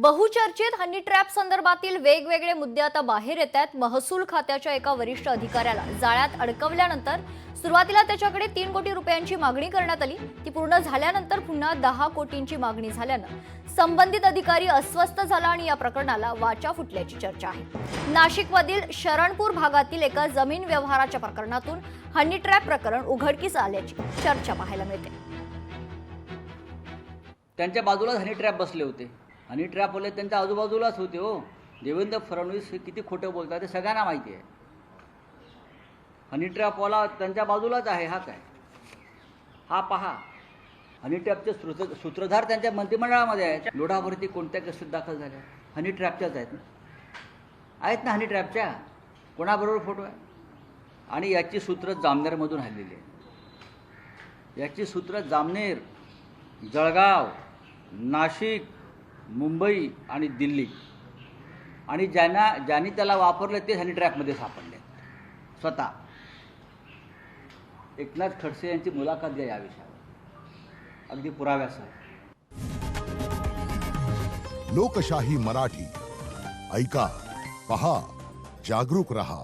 बहुचर्चित honey trap संदर्भातील वेगवेगळे मुद्दे आता बाहेर येत आहेत। महसूल खात्याच्या एका वरिष्ठ अधिकाऱ्याला जाळ्यात अडकवल्यानंतर सुरुवातीला त्याच्याकडे 3 कोटी रुपयांची मागणी करण्यात आली। ती पूर्ण झाल्यानंतर पुन्हा 10 कोटींची मागणी झाल्यानं संबंधित अधिकारी अस्वस्थ झाला आणि या प्रकरणाला वाचा फुटल्याची चर्चा आहे। नाशिकमधील शरणपूर भागातील एका जमीन व्यवहाराच्या प्रकरणातून हनी ट्रॅप प्रकरण उघडकीस आल्याची चर्चा पाहायला मिळते। त्यांच्या बाजूलाच हनी ट्रॅप बसले होते। हनी ट्रॅपवाले त्यांच्या आजूबाजूलाच होते हो। देवेंद्र फडणवीस हे किती खोटं बोलतात ते सगळ्यांना माहिती आहे। हनी ट्रॅपवाला त्यांच्या बाजूलाच आहे। हा काय, हा पहा, हनी ट्रॅपचे सूत्रधार त्यांच्या मंत्रिमंडळामध्ये आहेत। लोढावरती कोणत्या केसेस दाखल झाल्या? हनी ट्रॅपच्याच आहेत ना हनी ट्रॅपच्या। कोणाबरोबर फोटो आहे? आणि याची सूत्र जामनेरमधून हल्लेली आहे। याची सूत्र जामनेर, जळगाव, नाशिक, मुंबई आणि दिल्ली, आणि ज्यांनी त्याला वापरले ते हनी ट्रॅपमध्ये सापडले स्वतः। एकनाथ खडसे यांची मुलाखत घ्या या विषयावर अगदी पुराव्यासह। लोकशाही मराठी ऐका, पहा, जागरूक रहा।